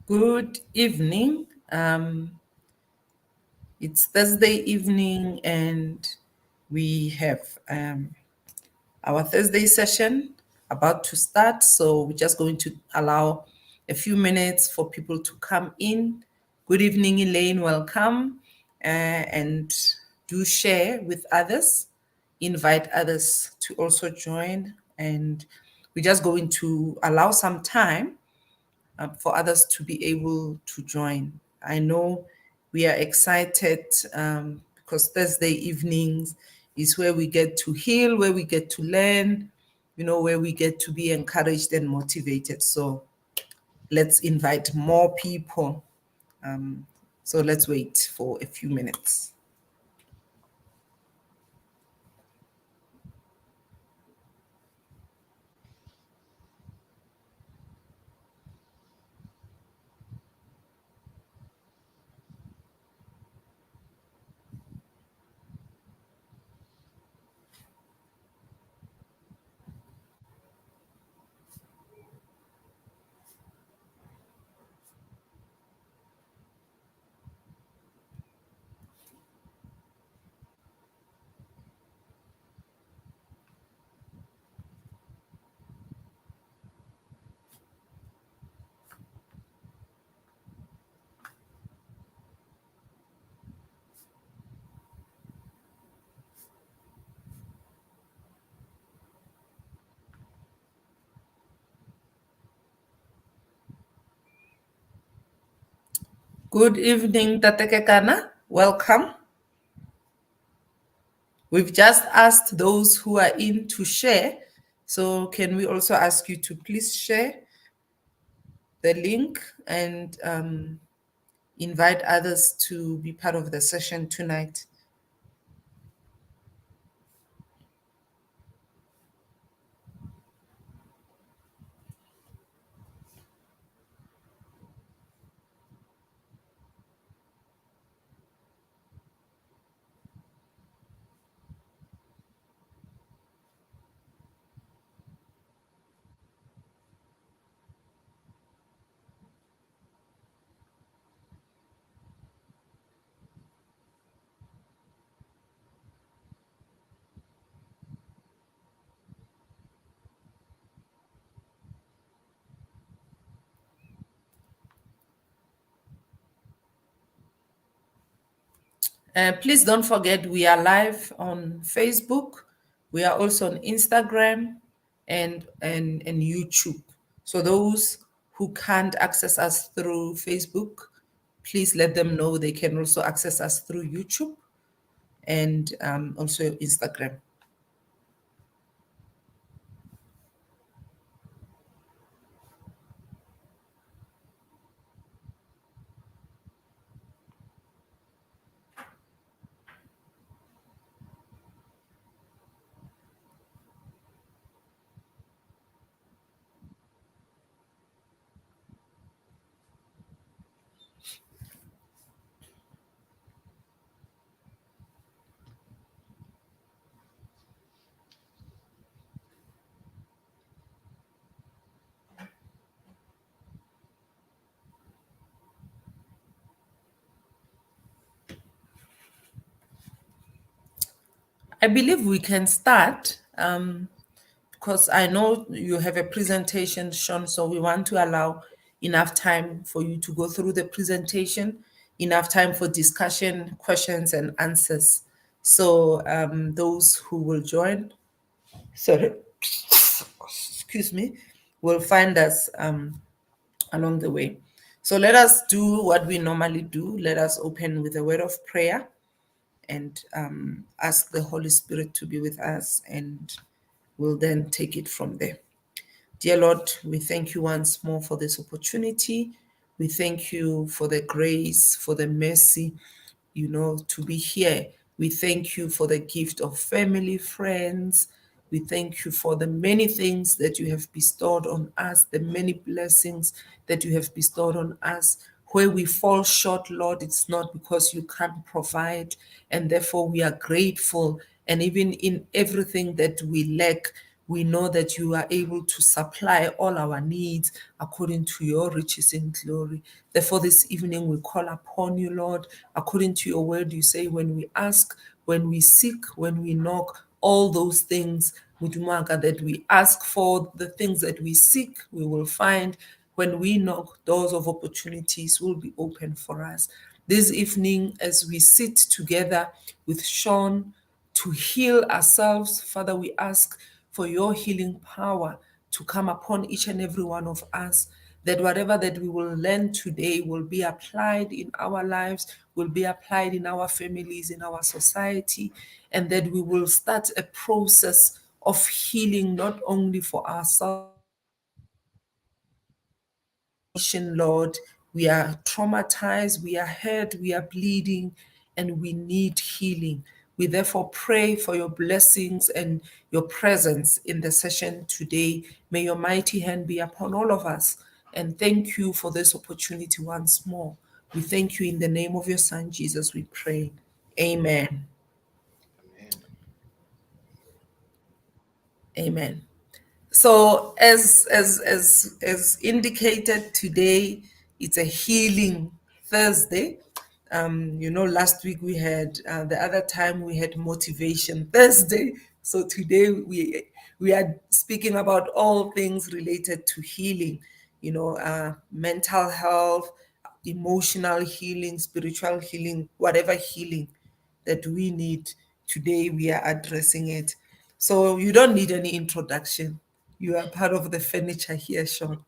Good evening. It's Thursday evening, and we have our Thursday session about to start. So we're just going to allow a few minutes for people to come in. Good evening, Elaine. Welcome. And do share with others, invite others to also join. And we're just going to allow some time for others to be able to join. I know we are excited because Thursday evenings is where we get to heal, where we get to learn, where we get to be encouraged and motivated. So let's invite more people. So let's wait for a few minutes. Good evening, Tatekekana. Welcome. We've just asked those who are in to share. So can we also ask you to please share the link and invite others to be part of the session tonight? Please don't forget we are live on Facebook. We are also on Instagram and YouTube. So those who can't access us through Facebook, please let them know they can also access us through YouTube and also Instagram. I believe we can start because I know you have a presentation, Sean, so we want to allow enough time for you to go through the presentation, enough time for discussion, questions, and answers. So those who will join, sorry, excuse me, will find us along the way. So let us do what we normally do. Let us open with a word of prayer and ask the Holy Spirit to be with us, and we'll then take it from there. Dear Lord, we thank you once more for this opportunity. We thank you for the grace, for the mercy, to be here. We thank you for the gift of family, friends. We thank you for the many things that you have bestowed on us, the many blessings that you have bestowed on us. Where we fall short, Lord, it's not because you can't provide, and therefore we are grateful. And even in everything that we lack, we know that you are able to supply all our needs according to your riches in glory. Therefore, this evening we call upon you, Lord, according to your word. You say, when we ask, when we seek, when we knock, all those things, Mudumaga, that we ask for, the things that we seek, we will find. When we knock, doors of opportunities will be open for us. This evening, as we sit together with Sean to heal ourselves, Father, we ask for your healing power to come upon each and every one of us, that whatever that we will learn today will be applied in our lives, will be applied in our families, in our society, and that we will start a process of healing not only for ourselves, Lord. We are traumatized, we are hurt, we are bleeding, and we need healing. We therefore pray for your blessings and your presence in the session today. May your mighty hand be upon all of us. And thank you for this opportunity once more. We thank you in the name of your Son, Jesus, we pray. Amen. Amen. Amen. So as indicated today, it's a healing Thursday. Last week we had the other time we had motivation Thursday. So today we are speaking about all things related to healing. Mental health, emotional healing, spiritual healing, whatever healing that we need. Today we are addressing it. So you don't need any introduction. You are part of the furniture here, Sean.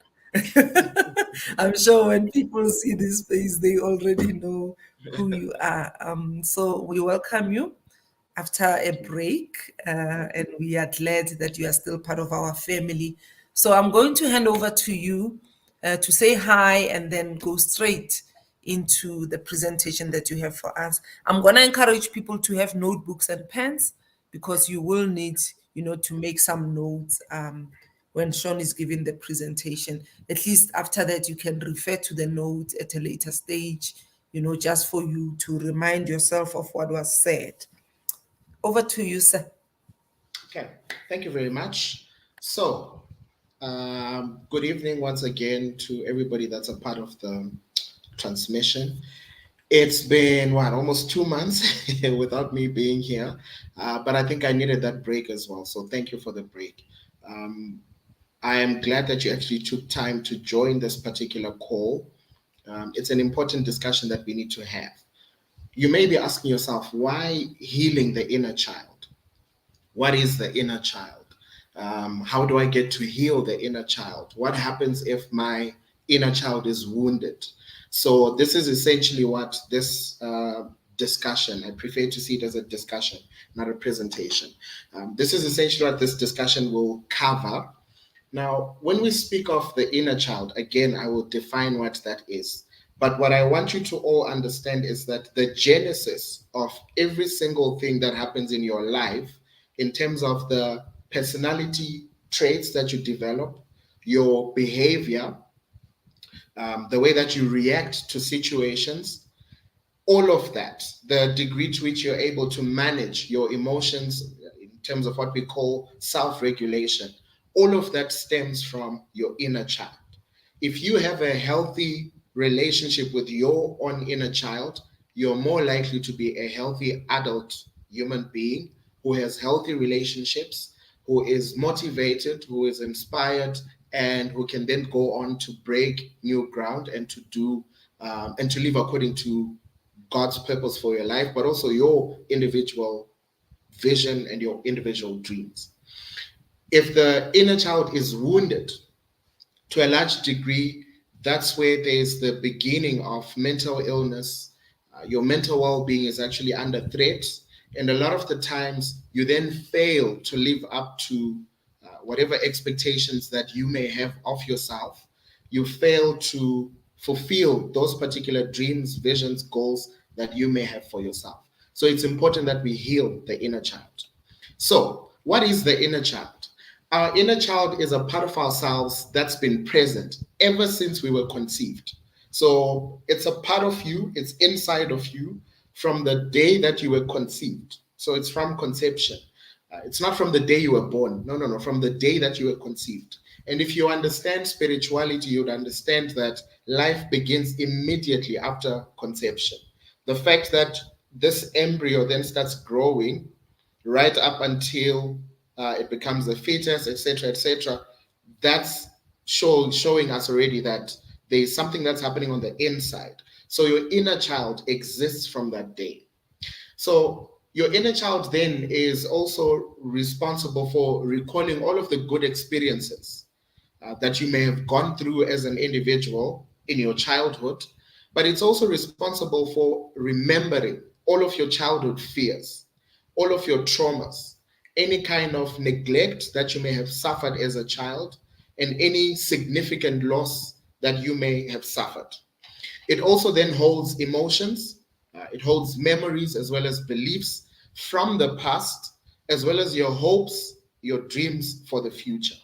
I'm sure when people see this face, they already know who you are. So we welcome you after a Thank you. break, and we are glad that you are still part of our family. So I'm going to hand over to you to say hi and then go straight into the presentation that you have for us. I'm going to encourage people to have notebooks and pens because you will need, to make some notes when Sean is giving the presentation. At least after that, you can refer to the notes at a later stage, just for you to remind yourself of what was said. Over to you, sir. Okay, thank you very much. So, good evening once again to everybody that's a part of the transmission. It's been what, almost 2 months without me being here, but I think I needed that break as well. So, thank you for the break. Um, I am glad that you actually took time to join this particular call. It's an important discussion that we need to have. You may be asking yourself, why healing the inner child? What is the inner child? How do I get to heal the inner child? What happens if my inner child is wounded? So, this is essentially what this discussion, I prefer to see it as a discussion, not a presentation. This is essentially what this discussion will cover. Now, when we speak of the inner child, again, I will define what that is. But what I want you to all understand is that the genesis of every single thing that happens in your life, in terms of the personality traits that you develop, your behavior, the way that you react to situations, all of that, the degree to which you're able to manage your emotions in terms of what we call self regulation, all of that stems from your inner child. If you have a healthy relationship with your own inner child, you're more likely to be a healthy adult human being who has healthy relationships, who is motivated, who is inspired, and who can then go on to break new ground and to do and to live according to God's purpose for your life, but also your individual vision and your individual dreams. If the inner child is wounded, to a large degree, that's where there's the beginning of mental illness. Your mental well being is actually under threat. And a lot of the times, you then fail to live up to whatever expectations that you may have of yourself. You fail to fulfill those particular dreams, visions, goals that you may have for yourself. So it's important that we heal the inner child. So, what is the inner child? Our inner child is a part of ourselves that's been present ever since we were conceived. So, it's a part of you, it's inside of you from the day that you were conceived. So, it's from conception. It's not from the day you were born. No, no, no. From the day that you were conceived. And if you understand spirituality, you'd understand that life begins immediately after conception. The fact that this embryo then starts growing right up until it becomes a fetus, etc., etc., that's showing us already that there's something that's happening on the inside. So your inner child exists from that day. So your inner child then is also responsible for recalling all of the good experiences that you may have gone through as an individual in your childhood, but it's also responsible for remembering all of your childhood fears, all of your traumas, any kind of neglect that you may have suffered as a child, and any significant loss that you may have suffered. It also then holds emotions, it holds memories as well as beliefs from the past, as well as your hopes, your dreams for the future.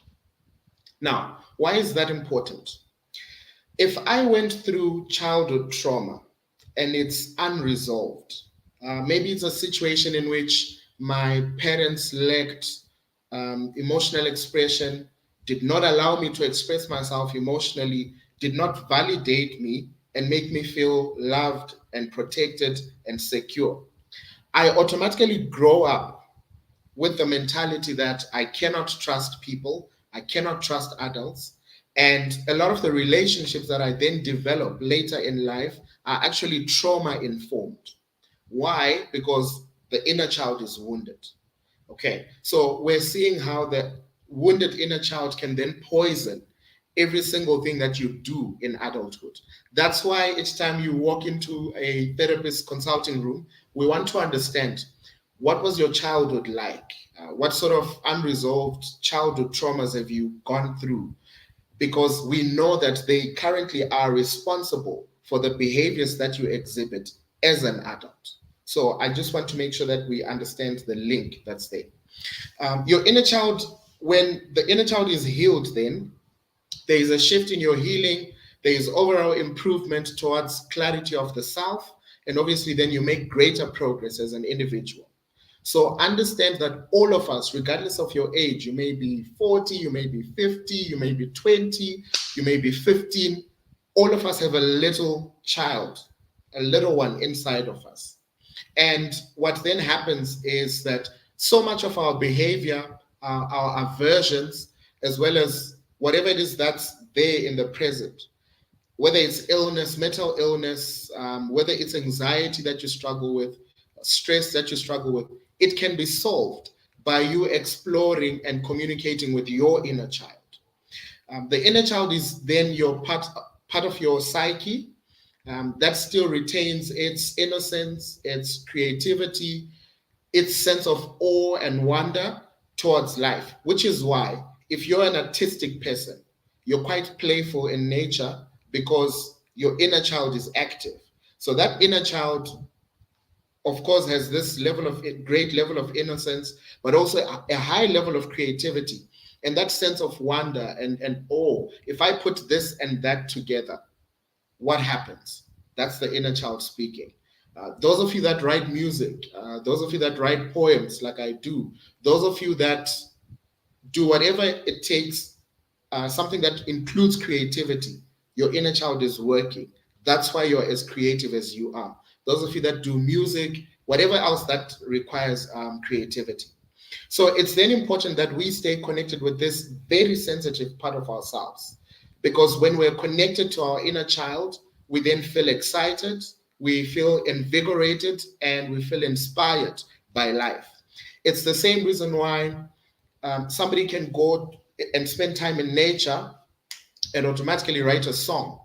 Now, why is that important? If I went through childhood trauma and it's unresolved, maybe it's a situation in which my parents lacked emotional expression, did not allow me to express myself emotionally, did not validate me and make me feel loved and protected and secure. I automatically grow up with the mentality that I cannot trust people, I cannot trust adults. And a lot of the relationships that I then develop later in life are actually trauma informed. Why? Because the inner child is wounded. Okay, so we're seeing how the wounded inner child can then poison every single thing that you do in adulthood. That's why each time you walk into a therapist consulting room, we want to understand what was your childhood like? What sort of unresolved childhood traumas have you gone through? Because we know that they currently are responsible for the behaviors that you exhibit as an adult. So I just want to make sure that we understand the link that's there. Your inner child, when the inner child is healed, then there is a shift in your healing, there is overall improvement towards clarity of the self, and obviously, then you make greater progress as an individual. So understand that all of us, regardless of your age, you may be 40, you may be 50, you may be 20, you may be 15, all of us have a little child, a little one inside of us. And what then happens is that so much of our behavior, our aversions, as well as whatever it is that's there in the present, whether it's illness, mental illness, whether it's anxiety that you struggle with, stress that you struggle with, it can be solved by you exploring and communicating with your inner child. The inner child is then your part of your psyche that still retains its innocence, its creativity, its sense of awe and wonder towards life, which is why if you're an artistic person, you're quite playful in nature because your inner child is active. So that inner child, of course, has this level of great level of innocence, but also a high level of creativity and that sense of wonder and awe. If I put this and that together, what happens? That's the inner child speaking. Those of you that write music, those of you that write poems like I do, those of you that do whatever it takes, something that includes creativity, your inner child is working. That's why you're as creative as you are. Those of you that do music, whatever else that requires creativity. So it's then important that we stay connected with this very sensitive part of ourselves. Because when we're connected to our inner child, we then feel excited, we feel invigorated, and we feel inspired by life. It's the same reason why somebody can go and spend time in nature and automatically write a song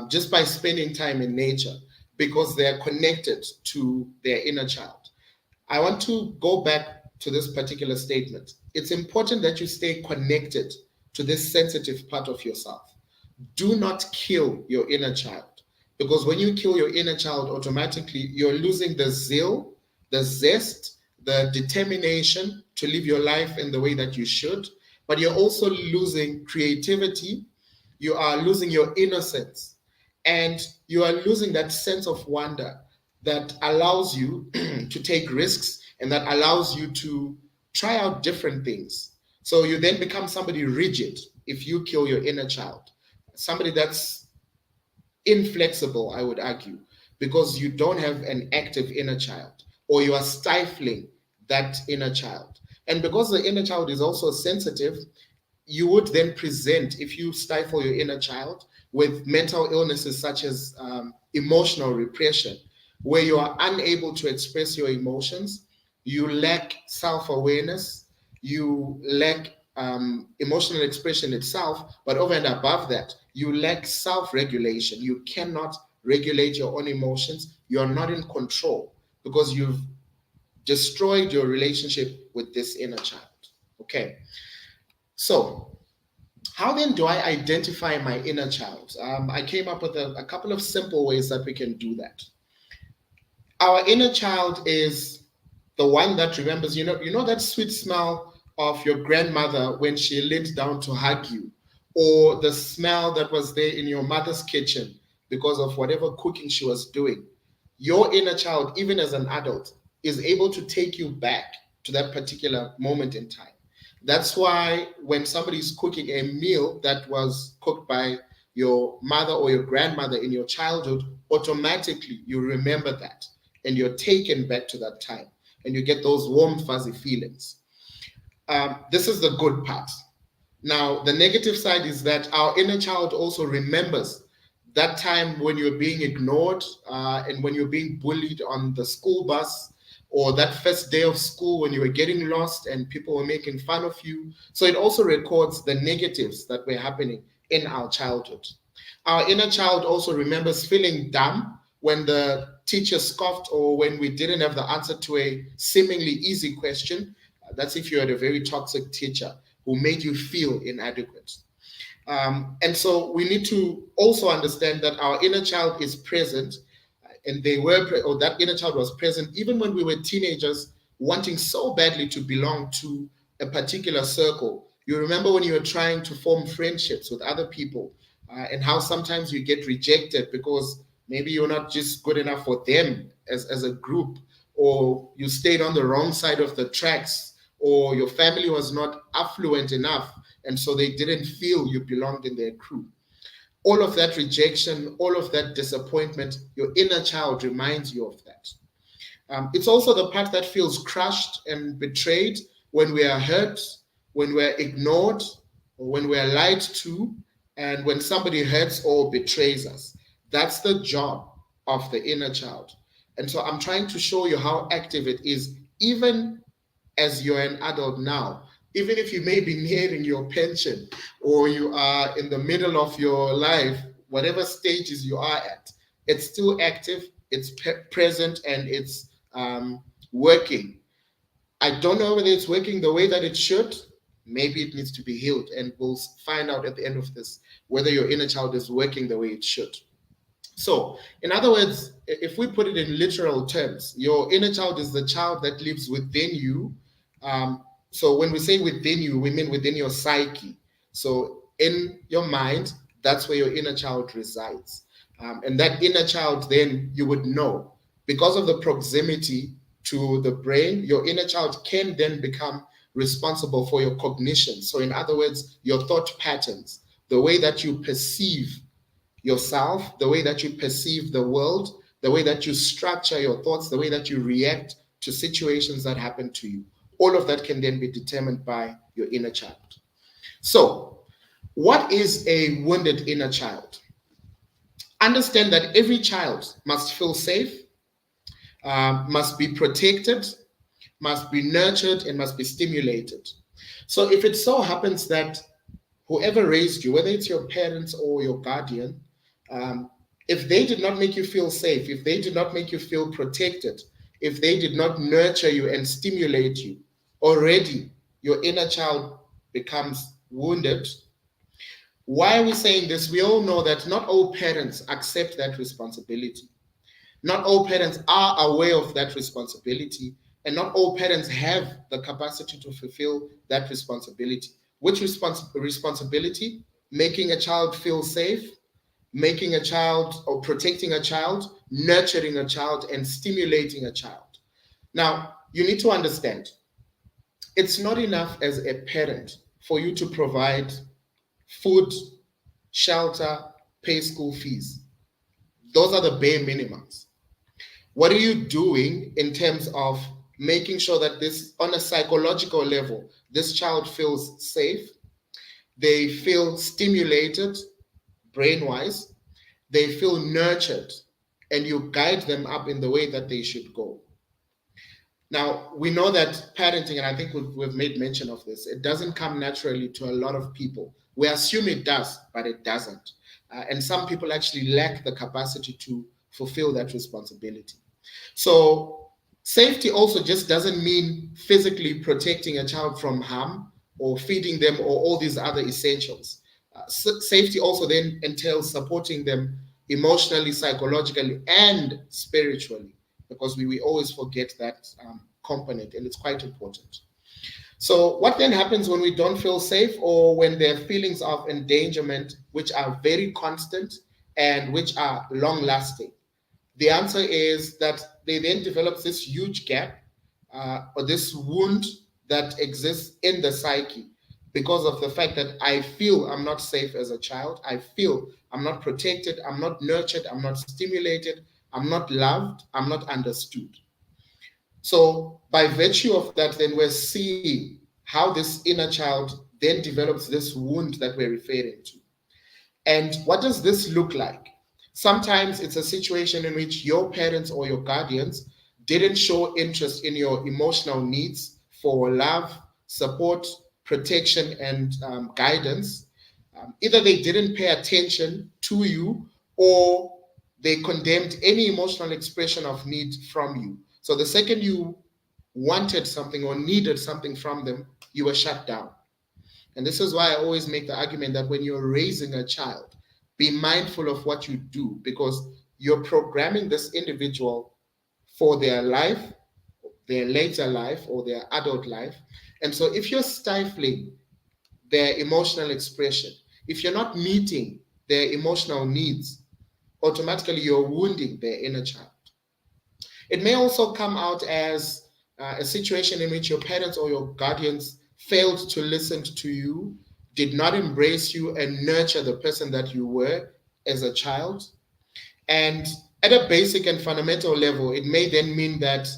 just by spending time in nature because they are connected to their inner child. I want to go back to this particular statement. It's important that you stay connected to this sensitive part of yourself. Do not kill your inner child because when you kill your inner child, automatically you're losing the zeal, the zest, the determination to live your life in the way that you should, but you're also losing creativity, you are losing your innocence, and you are losing that sense of wonder that allows you to take risks and that allows you to try out different things. So you then become somebody rigid if you kill your inner child, somebody that's inflexible, I would argue, because you don't have an active inner child, or you are stifling that inner child. And because the inner child is also sensitive, you would then present, if you stifle your inner child, with mental illnesses such as emotional repression, where you are unable to express your emotions, you lack self awareness, you lack emotional expression itself, but over and above that, you lack self regulation. You cannot regulate your own emotions. You're not in control because you've destroyed your relationship with this inner child. Okay, so how then do I identify my inner child? I came up with a couple of simple ways that we can do that. Our inner child is the one that remembers, you know that sweet smell of your grandmother when she leaned down to hug you, or the smell that was there in your mother's kitchen because of whatever cooking she was doing. Your inner child, even as an adult, is able to take you back to that particular moment in time. That's why when somebody's cooking a meal that was cooked by your mother or your grandmother in your childhood, automatically you remember that and you're taken back to that time and you get those warm, fuzzy feelings. This is the good part. Now, the negative side is that our inner child also remembers that time when you're being ignored and when you're being bullied on the school bus, or that first day of school when you were getting lost and people were making fun of you. So it also records the negatives that were happening in our childhood. Our inner child also remembers feeling dumb when the teacher scoffed or when we didn't have the answer to a seemingly easy question. That's if you had a very toxic teacher who made you feel inadequate. And so we need to also understand that our inner child is present, and or that inner child was present even when we were teenagers, wanting so badly to belong to a particular circle. You remember when you were trying to form friendships with other people, and how sometimes you get rejected because maybe you're not just good enough for them as a group, or you stayed on the wrong side of the tracks, or your family was not affluent enough, and so they didn't feel you belonged in their crew. All of that rejection, all of that disappointment, your inner child reminds you of that. It's also the part that feels crushed and betrayed when we are hurt, when we're ignored, or when we're lied to, and when somebody hurts or betrays us. That's the job of the inner child. And so I'm trying to show you how active it is, even as you're an adult now. Even if you may be nearing your pension or you are in the middle of your life, whatever stages you are at, it's still active, it's present, and it's working. I don't know whether it's working the way that it should. Maybe it needs to be healed, and we'll find out at the end of this whether your inner child is working the way it should. So, in other words, if we put it in literal terms, your inner child is the child that lives within you. So, when we say within you, we mean within your psyche. So, in your mind, that's where your inner child resides. And that inner child, then you would know, because of the proximity to the brain, your inner child can then become responsible for your cognition. So, in other words, your thought patterns, the way that you perceive yourself, the way that you perceive the world, the way that you structure your thoughts, the way that you react to situations that happen to you. All of that can then be determined by your inner child. So, what is a wounded inner child? Understand that every child must feel safe, must be protected, must be nurtured, and must be stimulated. So, if it so happens that whoever raised you, whether it's your parents or your guardian, if they did not make you feel safe, if they did not make you feel protected, if they did not nurture you and stimulate you, already your inner child becomes wounded. Why are we saying this? We all know that not all parents accept that responsibility. Not all parents are aware of that responsibility, and not all parents have the capacity to fulfill that responsibility. Which responsibility? Making a child feel safe, making a child or protecting a child, nurturing a child, and stimulating a child. Now, you need to understand It's not enough as a parent for you to provide food, shelter, pay school fees. Those are the bare minimums. What are you doing in terms of making sure that this, on a psychological level, this child feels safe, they feel stimulated brain wise, they feel nurtured, and you guide them up in the way that they should go? Now, we know that parenting, and I think we've made mention of this, it doesn't come naturally to a lot of people. We assume it does, but it doesn't. And some people actually lack the capacity to fulfill that responsibility. So, safety also just doesn't mean physically protecting a child from harm or feeding them or all these other essentials. Safety also then entails supporting them emotionally, psychologically, and spiritually, because we always forget that component, and it's quite important. So, what then happens when we don't feel safe, or when there are feelings of endangerment which are very constant and which are long lasting? The answer is that they then develop this huge gap, or this wound that exists in the psyche because of the fact that I feel I'm not safe as a child. I feel I'm not protected, I'm not nurtured, I'm not stimulated, I'm not loved, I'm not understood. So, by virtue of that, then we're seeing how this inner child then develops this wound that we're referring to. And what does this look like? Sometimes it's a situation in which your parents or your guardians didn't show interest in your emotional needs for love, support, protection, and guidance. Either they didn't pay attention to you, or they condemned any emotional expression of need from you. So the second you wanted something or needed something from them, you were shut down. And this is why I always make the argument that when you're raising a child, be mindful of what you do, because you're programming this individual for their life, their later life, or their adult life. And so if you're stifling their emotional expression, if you're not meeting their emotional needs, automatically you're wounding their inner child. It may also come out as a situation in which your parents or your guardians failed to listen to you, did not embrace you and nurture the person that you were as a child. And at a basic and fundamental level, it may then mean that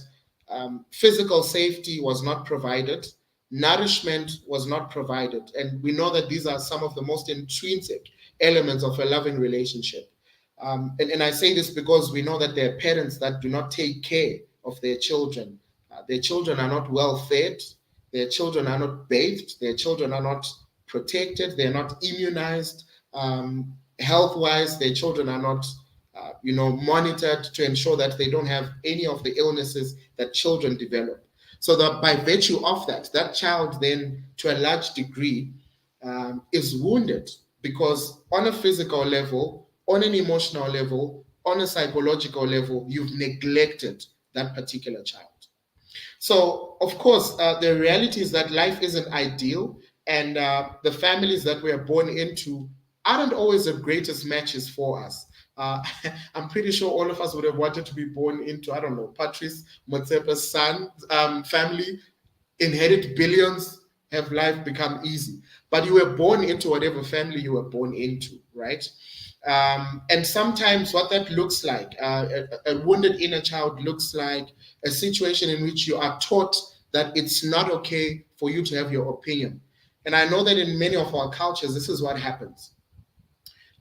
physical safety was not provided, nourishment was not provided. And we know that these are some of the most intrinsic elements of a loving relationship. And I say this because we know that there are parents that do not take care of their children. Their children are not well fed, their children are not bathed, their children are not protected, they're not immunized. Health wise, their children are not monitored to ensure that they don't have any of the illnesses that children develop. So that by virtue of that, that child then, to a large degree, is wounded, because on a physical level, on an emotional level, on a psychological level, you've neglected that particular child. So, of course, the reality is that life isn't ideal, and the families that we are born into aren't always the greatest matches for us. I'm pretty sure all of us would have wanted to be born into, I don't know, Patrice Motsepe's son family, inherit billions, have life become easy. But you were born into whatever family you were born into, right? And sometimes what that looks like, a wounded inner child looks like a situation in which you are taught that it's not okay for you to have your opinion. And I know that in many of our cultures, this is what happens.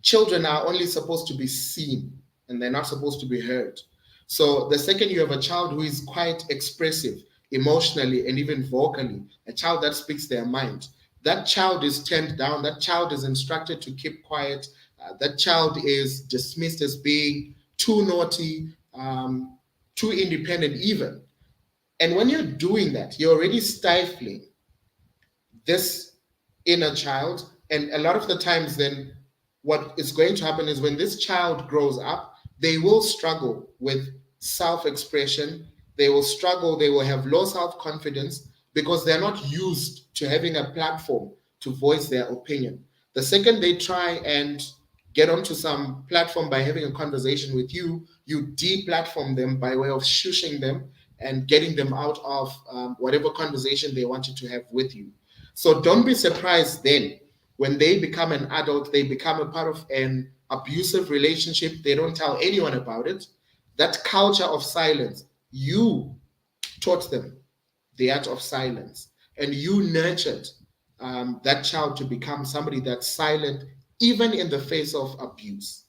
Children are only supposed to be seen, and they're not supposed to be heard. So the second you have a child who is quite expressive emotionally and even vocally, a child that speaks their mind, that child is turned down, that child is instructed to keep quiet, that child is dismissed as being too naughty, too independent even. And when you're doing that, you're already stifling this inner child. And a lot of the times then what is going to happen is, when this child grows up, they will struggle with self-expression. They will struggle, they will have low self-confidence, because they're not used to having a platform to voice their opinion. The second they try and get onto some platform by having a conversation with you, you de-platform them by way of shushing them and getting them out of whatever conversation they wanted to have with you. So don't be surprised then when they become an adult, they become a part of an abusive relationship, they don't tell anyone about it. That culture of silence, you taught them the art of silence, and you nurtured that child to become somebody that's silent, even in the face of abuse.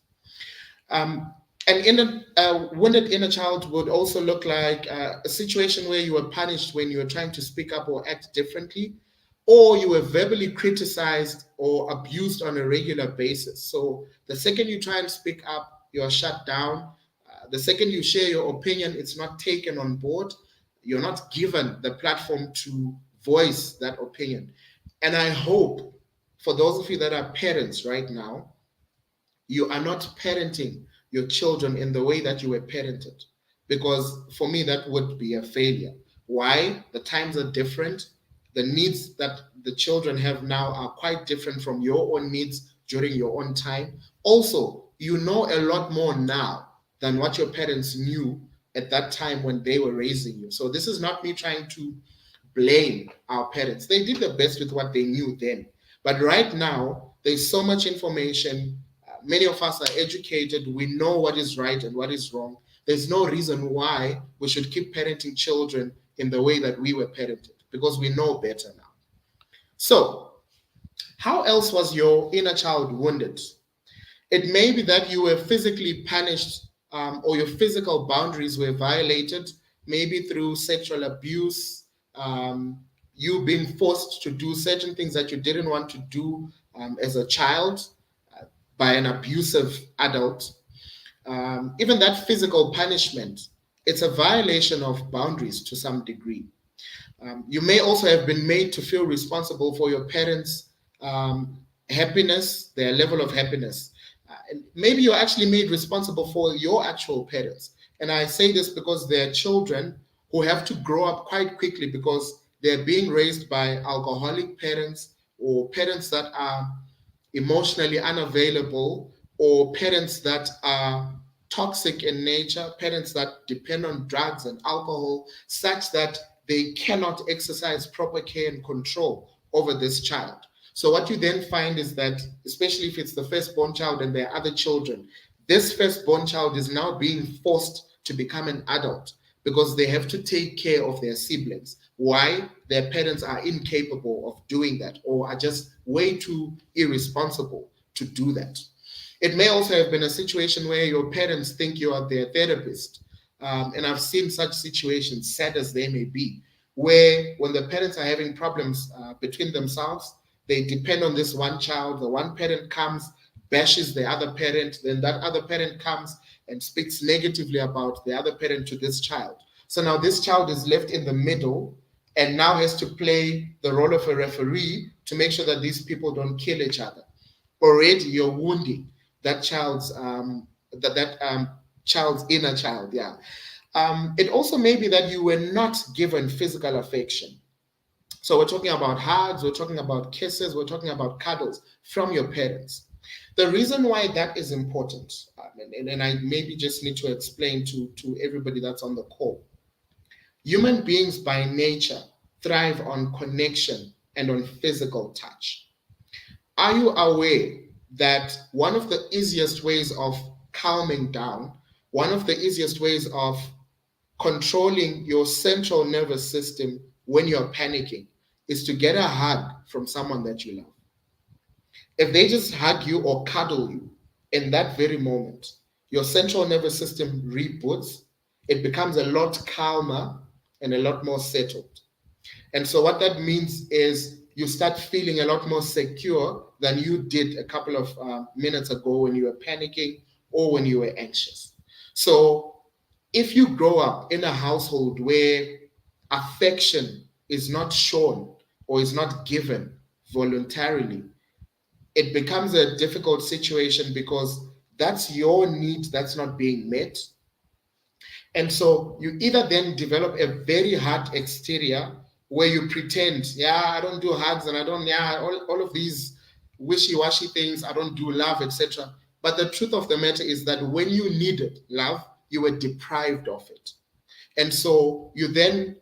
Um, and wounded inner child would also look like a situation where you were punished when you were trying to speak up or act differently, or you were verbally criticized or abused on a regular basis. So the second you try and speak up, you are shut down. The second you share your opinion, it's not taken on board. You're not given the platform to voice that opinion. And I hope for those of you that are parents right now, you are not parenting your children in the way that you were parented. Because for me, that would be a failure. Why? The times are different. The needs that the children have now are quite different from your own needs during your own time. Also, you know a lot more now than what your parents knew at that time when they were raising you. So, this is not me trying to blame our parents. They did the best with what they knew then. But right now, there's so much information. Many of us are educated. We know what is right and what is wrong. There's no reason why we should keep parenting children in the way that we were parented because we know better now. So, how else was your inner child wounded? It may be that you were physically punished or your physical boundaries were violated, maybe through sexual abuse, you being forced to do certain things that you didn't want to do as a child by an abusive adult. Even that physical punishment, it's a violation of boundaries to some degree. You may also have been made to feel responsible for your parents' happiness, their level of happiness. And maybe you're actually made responsible for your actual parents. And I say this because there are children who have to grow up quite quickly because they're being raised by alcoholic parents or parents that are emotionally unavailable or parents that are toxic in nature, parents that depend on drugs and alcohol, such that they cannot exercise proper care and control over this child. So what you then find is that, especially if it's the firstborn child and there are other children, this firstborn child is now being forced to become an adult because they have to take care of their siblings. Why? Their parents are incapable of doing that or are just way too irresponsible to do that. It may also have been a situation where your parents think you are their therapist. And I've seen such situations, sad as they may be, where when the parents are having problems between themselves, they depend on this one child. The one parent comes, bashes the other parent, then that other parent comes and speaks negatively about the other parent to this child. So now this child is left in the middle and now has to play the role of a referee to make sure that these people don't kill each other. Already you're wounding that child's inner child. Yeah. It also may be that you were not given physical affection. So we're talking about hugs, we're talking about kisses, we're talking about cuddles from your parents. The reason why that is important, and I maybe just need to explain to everybody that's on the call. Human beings by nature thrive on connection and on physical touch. Are you aware that one of the easiest ways of calming down, one of the easiest ways of controlling your central nervous system when you're panicking is to get a hug from someone that you love? If they just hug you or cuddle you in that very moment, your central nervous system reboots, it becomes a lot calmer and a lot more settled. And so what that means is you start feeling a lot more secure than you did a couple of minutes ago when you were panicking or when you were anxious. So if you grow up in a household where affection is not shown or is not given voluntarily, it becomes a difficult situation because that's your need that's not being met. And so you either then develop a very hard exterior where you pretend, yeah, I don't do hugs and I don't, yeah, all of these wishy-washy things, I don't do love, etc. But the truth of the matter is that when you needed love, you were deprived of it. And so you then,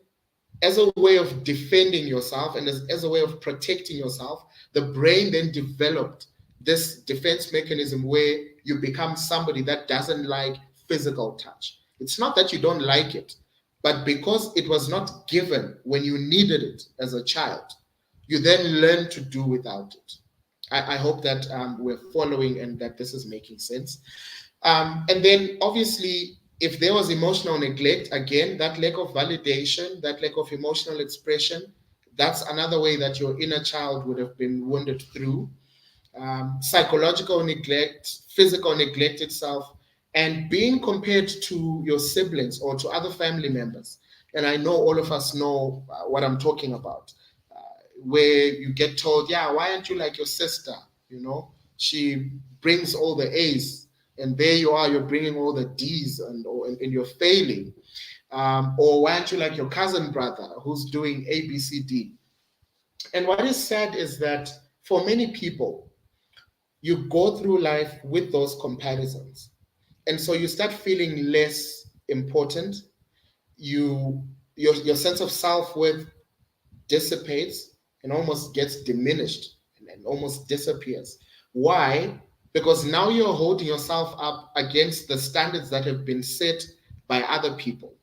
as a way of defending yourself and as a way of protecting yourself, the brain then developed this defense mechanism where you become somebody that doesn't like physical touch. It's not that you don't like it, but because it was not given when you needed it as a child, you then learn to do without it. I hope that we're following and that this is making sense. And then obviously, if there was emotional neglect, again, that lack of validation, that lack of emotional expression, that's another way that your inner child would have been wounded through. Psychological neglect, physical neglect itself, and being compared to your siblings or to other family members. And I know all of us know what I'm talking about, where you get told, yeah, why aren't you like your sister? You know, she brings all the A's, and there you are, you're bringing all the D's, and you're failing. Or why aren't you like your cousin brother who's doing A, B, C, D? And what is sad is that for many people, you go through life with those comparisons. And so you start feeling less important. Your sense of self-worth dissipates and almost gets diminished and almost disappears. Why? Because now you're holding yourself up against the standards that have been set by other people.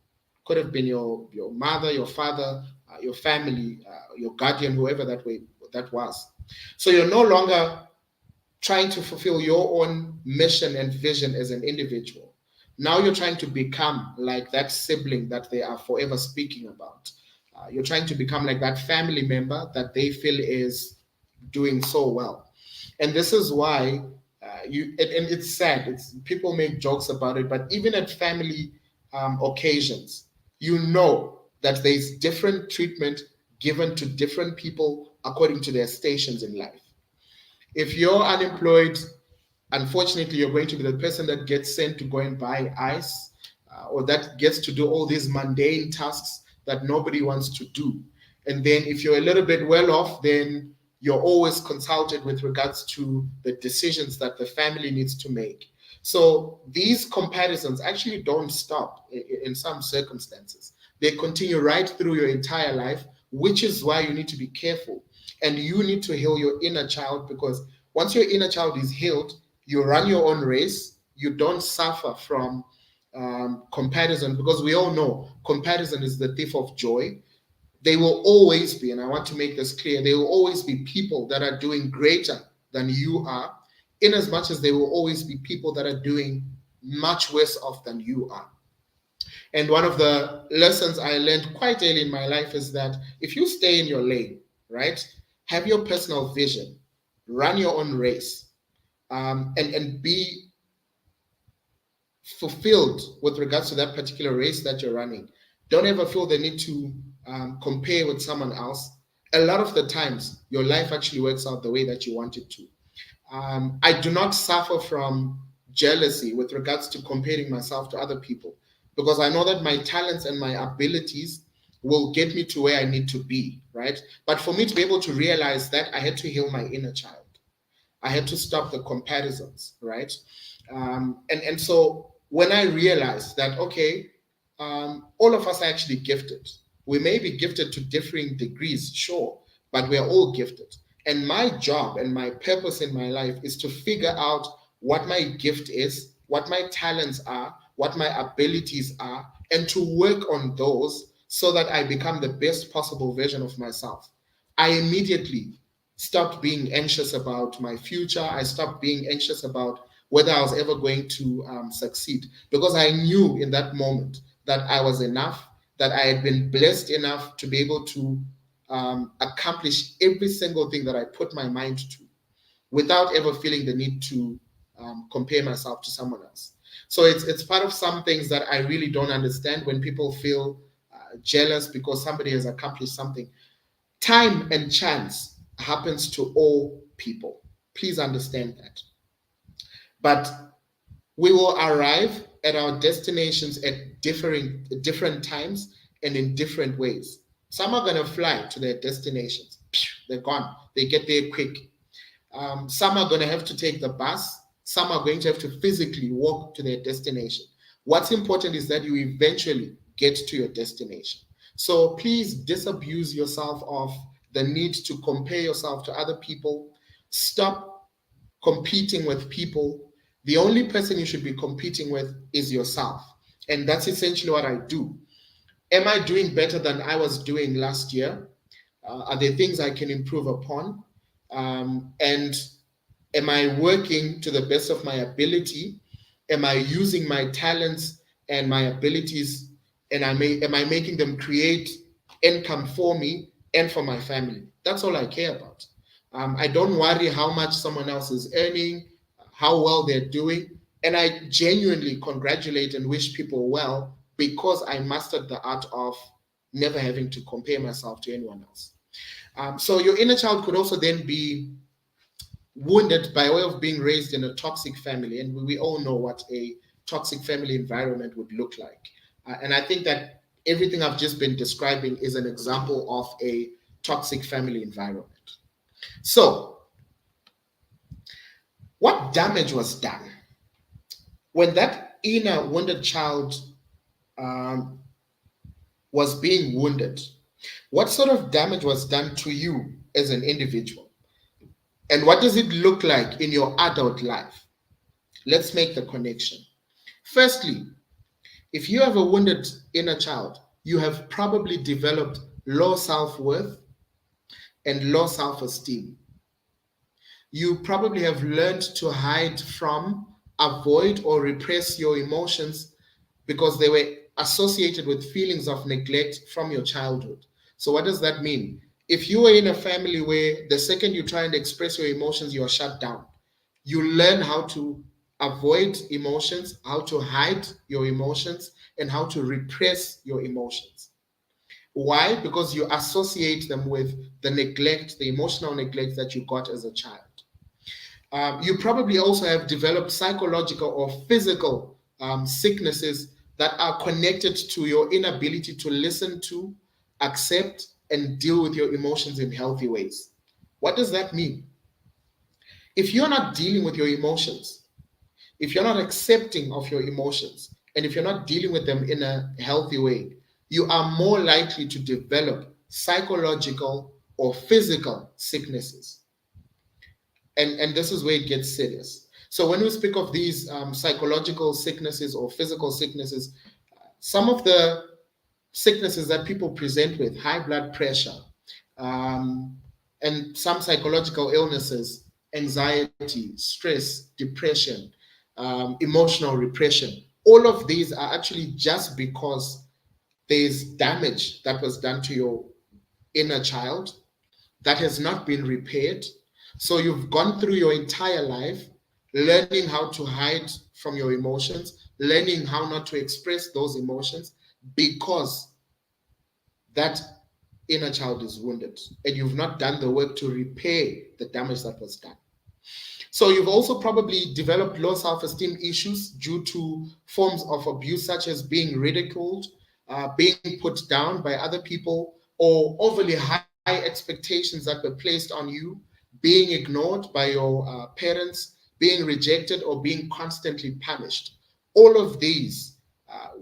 Could have been your mother, your father, your family, your guardian, whoever that was. So you're no longer trying to fulfill your own mission and vision as an individual. Now you're trying to become like that sibling that they are forever speaking about. You're trying to become like that family member that they feel is doing so well. And this is why and it's sad. It's people make jokes about it, but even at family occasions, you know that there's different treatment given to different people according to their stations in life. If you're unemployed, unfortunately, you're going to be the person that gets sent to go and buy ice, or that gets to do all these mundane tasks that nobody wants to do. And then if you're a little bit well off, then you're always consulted with regards to the decisions that the family needs to make. So these comparisons actually don't stop in some circumstances. They continue right through your entire life, which is why you need to be careful. And you need to heal your inner child, because once your inner child is healed, you run your own race. You don't suffer from comparison, because we all know comparison is the thief of joy. They will always be, and I want to make this clear, there will always be people that are doing greater than you are, in as much as there will always be people that are doing much worse off than you are. And one of the lessons I learned quite early in my life is that if you stay in your lane, right, have your personal vision, run your own race, and be fulfilled with regards to that particular race that you're running. Don't ever feel the need to compare with someone else. A lot of the times, your life actually works out the way that you want it to. I do not suffer from jealousy with regards to comparing myself to other people, because I know that my talents and my abilities will get me to where I need to be, right? But for me to be able to realize that, I had to heal my inner child. I had to stop the comparisons, right? And so when I realized that, okay, all of us are actually gifted. We may be gifted to differing degrees, sure, but we're all gifted. And my job and my purpose in my life is to figure out what my gift is, what my talents are, what my abilities are, and to work on those so that I become the best possible version of myself. I immediately stopped being anxious about my future. I stopped being anxious about whether I was ever going to succeed, because I knew in that moment that I was enough, that I had been blessed enough to be able to accomplish every single thing that I put my mind to, without ever feeling the need to compare myself to someone else. So it's part of some things that I really don't understand when people feel jealous because somebody has accomplished something. Time and chance happens to all people. Please understand that. But we will arrive at our destinations at different times and in different ways. Some are going to fly to their destinations. They're gone. They get there quick. Some are going to have to take the bus. Some are going to have to physically walk to their destination. What's important is that you eventually get to your destination. So please disabuse yourself of the need to compare yourself to other people. Stop competing with people. The only person you should be competing with is yourself. And that's essentially what I do. Am I doing better than I was doing last year? Are there things I can improve upon? And am I working to the best of my ability? Am I using my talents and my abilities, and am I making them create income for me and for my family? That's all I care about. I don't worry how much someone else is earning, how well they're doing, and I genuinely congratulate and wish people well because I mastered the art of never having to compare myself to anyone else. So your inner child could also then be wounded by way of being raised in a toxic family, and we all know what a toxic family environment would look like. And I think that everything I've just been describing is an example of a toxic family environment. So, what damage was done when that inner wounded child um, was being wounded? What sort of damage was done to you as an individual? And what does it look like in your adult life? Let's make the connection. Firstly, if you have a wounded inner child, you have probably developed low self-worth and low self-esteem. You probably have learned to hide from, avoid, or repress your emotions because they were associated with feelings of neglect from your childhood. So, what does that mean? If you were in a family where the second you try and express your emotions, you are shut down, you learn how to avoid emotions, how to hide your emotions, and how to repress your emotions. Why? Because you associate them with the neglect, the emotional neglect that you got as a child. You probably also have developed psychological or physical sicknesses that are connected to your inability to listen to, accept, and deal with your emotions in healthy ways. What does that mean? If you're not dealing with your emotions, if you're not accepting of your emotions, and if you're not dealing with them in a healthy way, you are more likely to develop psychological or physical sicknesses. And this is where it gets serious. So when we speak of these psychological sicknesses or physical sicknesses, some of the sicknesses that people present with, high blood pressure, um, and some psychological illnesses, anxiety, stress, depression, emotional repression, all of these are actually just because there's damage that was done to your inner child that has not been repaired. So you've gone through your entire life learning how to hide from your emotions, learning how not to express those emotions because that inner child is wounded and you've not done the work to repair the damage that was done. So you've also probably developed low self-esteem issues due to forms of abuse such as being ridiculed, being put down by other people, or overly high expectations that were placed on you, being ignored by your parents, being rejected, or being constantly punished. All of these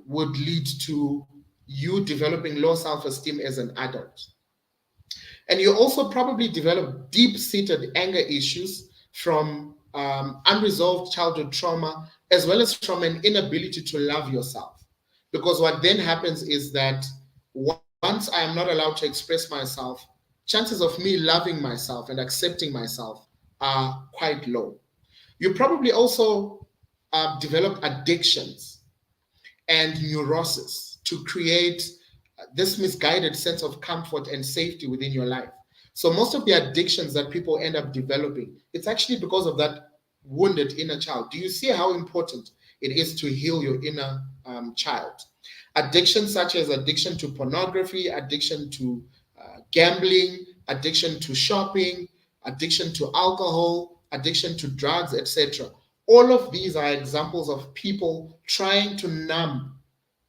would lead to you developing low self-esteem as an adult. And you also probably develop deep-seated anger issues from unresolved childhood trauma, as well as from an inability to love yourself. Because what then happens is that once I am not allowed to express myself, chances of me loving myself and accepting myself are quite low. You probably also develop addictions and neurosis to create this misguided sense of comfort and safety within your life. So most of the addictions that people end up developing, it's actually because of that wounded inner child. Do you see how important it is to heal your inner child? Addictions such as addiction to pornography, addiction to gambling, addiction to shopping, addiction to alcohol, addiction to drugs, etc. All of these are examples of people trying to numb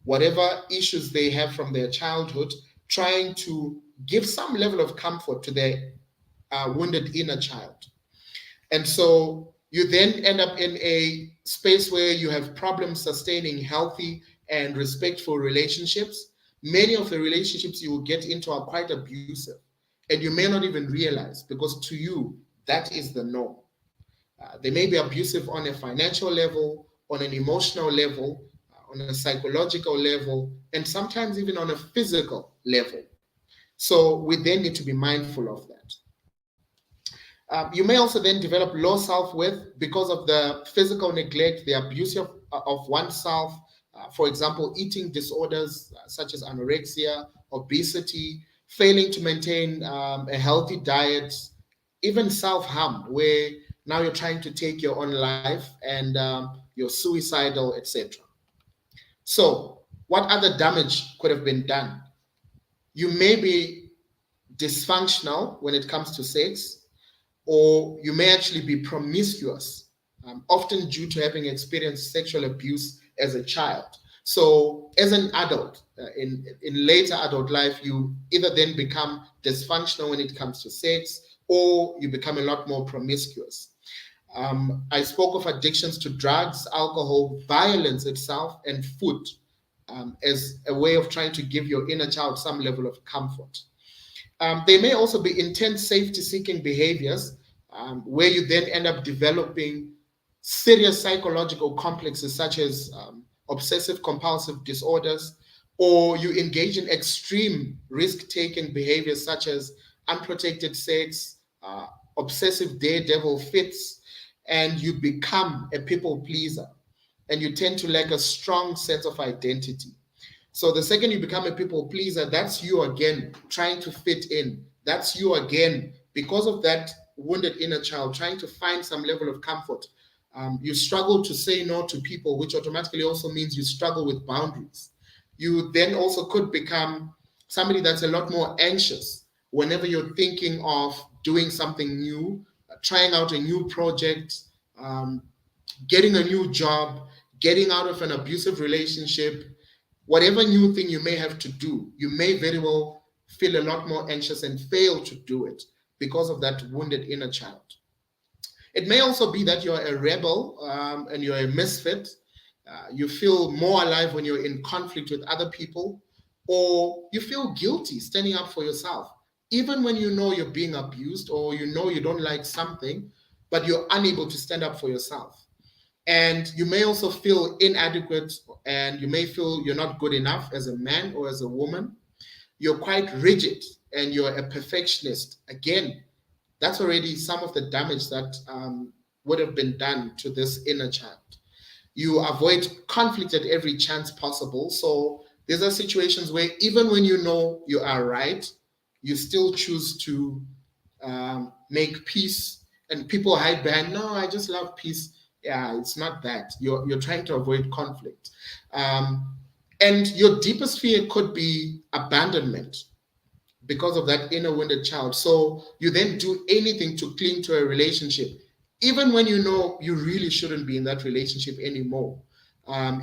whatever issues they have from their childhood, trying to give some level of comfort to their wounded inner child. And so you then end up in a space where you have problems sustaining healthy and respectful relationships, many of the relationships you will get into are quite abusive. And you may not even realize, because to you, that is the norm. They may be abusive on a financial level, on an emotional level, on a psychological level, and sometimes even on a physical level. So we then need to be mindful of that. You may also then develop low self-worth because of the physical neglect, the abuse of oneself. For example, eating disorders such as anorexia, obesity, failing to maintain a healthy diet, even self-harm, where now you're trying to take your own life and you're suicidal, etc. So, what other damage could have been done? You may be dysfunctional when it comes to sex, or you may actually be promiscuous, often due to having experienced sexual abuse as a child. So, as an adult, in later adult life, you either then become dysfunctional when it comes to sex, or you become a lot more promiscuous. I spoke of addictions to drugs, alcohol, violence itself, and food as a way of trying to give your inner child some level of comfort. There may also be intense safety seeking behaviors where you then end up developing serious psychological complexes such as obsessive compulsive disorders, or you engage in extreme risk taking behaviors such as unprotected sex, obsessive daredevil fits, and you become a people pleaser and you tend to lack a strong sense of identity. So the second you become a people pleaser, that's you again trying to fit in. That's you again, because of that wounded inner child, trying to find some level of comfort. You struggle to say no to people, which automatically also means you struggle with boundaries. You then also could become somebody that's a lot more anxious whenever you're thinking of doing something new, trying out a new project, um, getting a new job, getting out of an abusive relationship, whatever new thing you may have to do, you may very well feel a lot more anxious and fail to do it because of that wounded inner child. It may also be that you're a rebel and you're a misfit. You feel more alive when you're in conflict with other people, or you feel guilty standing up for yourself, even when you know you're being abused or you know you don't like something, but you're unable to stand up for yourself. And you may also feel inadequate, and you may feel you're not good enough as a man or as a woman. You're quite rigid and you're a perfectionist. Again, that's already some of the damage that would have been done to this inner child. You avoid conflict at every chance possible. So these are situations where even when you know you are right, you still choose to make peace, and people hide behind, no, I just love peace. Yeah, it's not that. You're trying to avoid conflict. And your deepest fear could be abandonment because of that inner wounded child. So you then do anything to cling to a relationship, even when you know you really shouldn't be in that relationship anymore.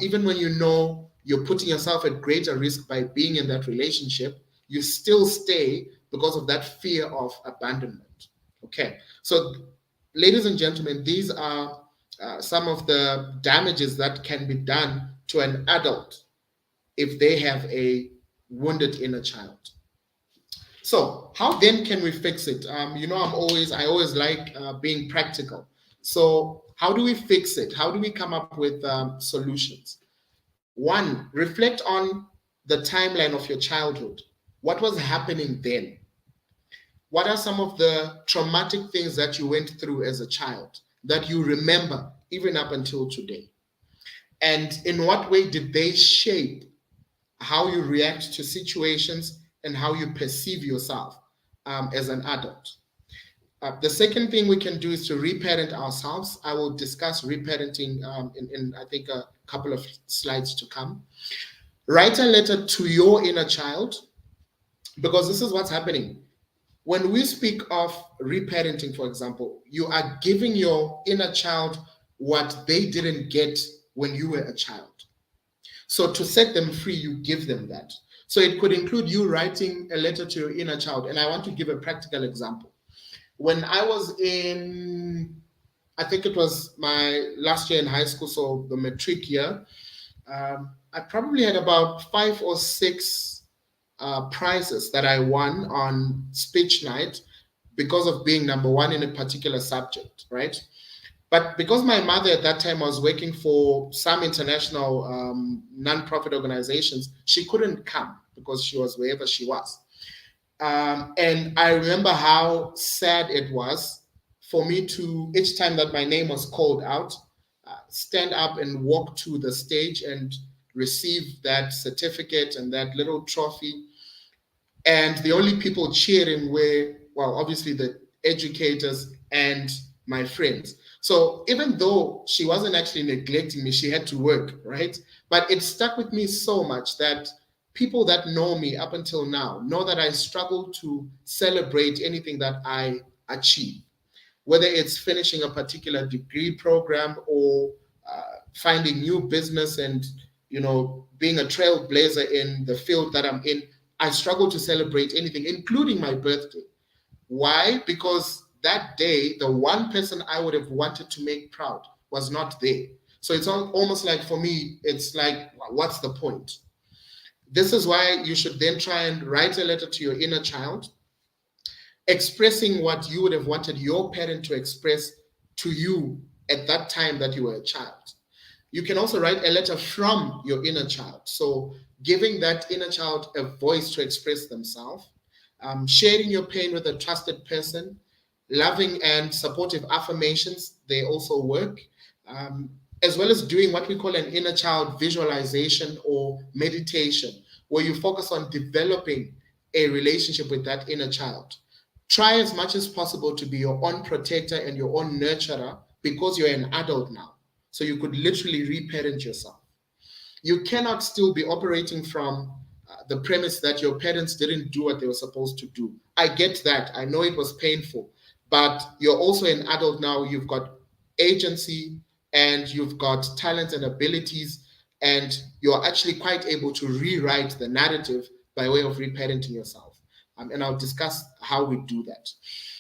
Even when you know you're putting yourself at greater risk by being in that relationship, you still stay because of that fear of abandonment. Okay, so ladies and gentlemen, these are some of the damages that can be done to an adult if they have a wounded inner child. So how then can we fix it? I always like being practical. So how do we fix it? How do we come up with solutions? One, reflect on the timeline of your childhood. What was happening then? What are some of the traumatic things that you went through as a child that you remember even up until today? And in what way did they shape how you react to situations and how you perceive yourself as an adult? The second thing we can do is to reparent ourselves. I will discuss reparenting in I think, a couple of slides to come. Write a letter to your inner child, because this is what's happening. When we speak of reparenting, for example, you are giving your inner child what they didn't get when you were a child. So to set them free, you give them that. So it could include you writing a letter to your inner child. And I want to give a practical example. When I was I think it was my last year in high school, so the matric year, I probably had about 5 or 6 prizes that I won on speech night because of being number one in a particular subject, right? But because my mother at that time was working for some international non-profit organizations, she couldn't come because she was wherever she was. And I remember how sad it was for me to, each time that my name was called out, stand up and walk to the stage and receive that certificate and that little trophy. And the only people cheering were, well, obviously the educators and my friends. So even though she wasn't actually neglecting me, she had to work, right? But it stuck with me so much that people that know me up until now know that I struggle to celebrate anything that I achieve, whether it's finishing a particular degree program or finding new business and being a trailblazer in the field that I'm in. I struggle to celebrate anything, including my birthday. Why? Because that day, the one person I would have wanted to make proud was not there. So it's almost like, for me, it's like, what's the point? This is why you should then try and write a letter to your inner child, expressing what you would have wanted your parent to express to you at that time that you were a child. You can also write a letter from your inner child. So giving that inner child a voice to express themselves, sharing your pain with a trusted person, loving and supportive affirmations, they also work, um, as well as doing what we call an inner child visualization or meditation, where you focus on developing a relationship with that inner child. Try as much as possible to be your own protector and your own nurturer because you're an adult now. So you could literally reparent yourself. You cannot still be operating from the premise that your parents didn't do what they were supposed to do. I get that. I know it was painful, but you're also an adult now. You've got agency and you've got talents and abilities, and you're actually quite able to rewrite the narrative by way of reparenting yourself. And I'll discuss how we do that.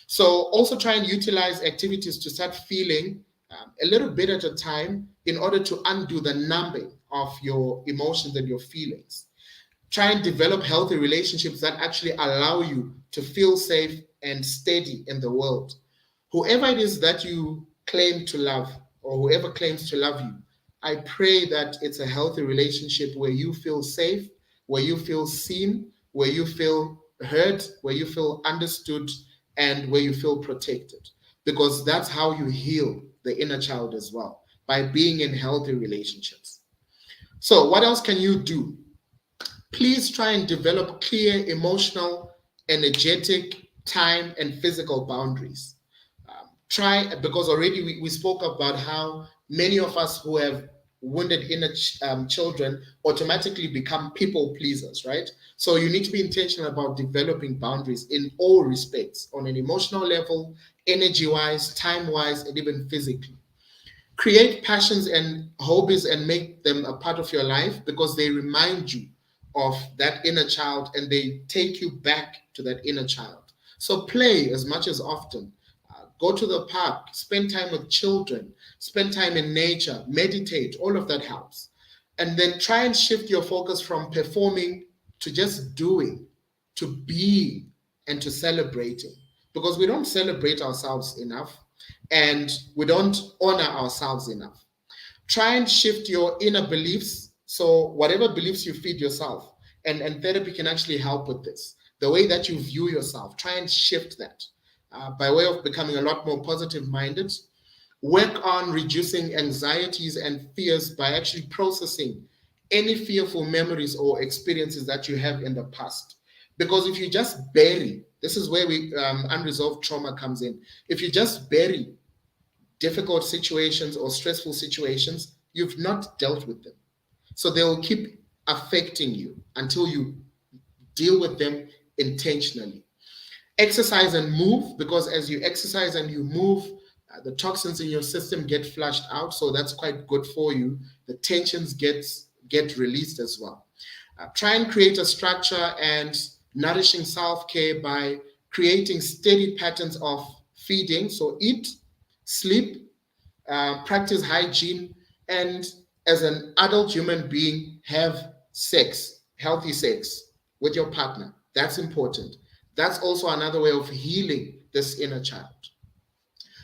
So also try and utilize activities to start feeling a little bit at a time in order to undo the numbing of your emotions and your feelings. Try and develop healthy relationships that actually allow you to feel safe and steady in the world. Whoever it is that you claim to love, or whoever claims to love you, I pray that it's a healthy relationship where you feel safe, where you feel seen, where you feel heard, where you feel understood, and where you feel protected. Because that's how you heal the inner child as well, by being in healthy relationships. So, what else can you do? Please try and develop clear emotional, energetic, time, and physical boundaries. Try, because already we spoke about how many of us who have wounded inner children automatically become people pleasers, right? So you need to be intentional about developing boundaries in all respects, on an emotional level, energy wise, time wise, and even physically. Create passions and hobbies and make them a part of your life because they remind you of that inner child and they take you back to that inner child. So play as much as often. Go to the park, spend time with children, spend time in nature, meditate, all of that helps. And then try and shift your focus from performing to just doing, to being, and to celebrating. Because we don't celebrate ourselves enough and we don't honor ourselves enough. Try and shift your inner beliefs. So, whatever beliefs you feed yourself, and therapy can actually help with this. The way that you view yourself, try and shift that by way of becoming a lot more positive minded. Work on reducing anxieties and fears by actually processing any fearful memories or experiences that you have in the past. Because if you just bury, this is where we unresolved trauma comes in. If you just bury difficult situations or stressful situations, you've not dealt with them. So they will keep affecting you until you deal with them intentionally. Exercise and move, because as you exercise and you move, the toxins in your system get flushed out, so that's quite good for you. The tensions get released as well. Try and create a structure and nourishing self-care by creating steady patterns of feeding. So eat, sleep, practice hygiene, and as an adult human being, have sex, healthy sex with your partner. That's important. That's also another way of healing this inner child.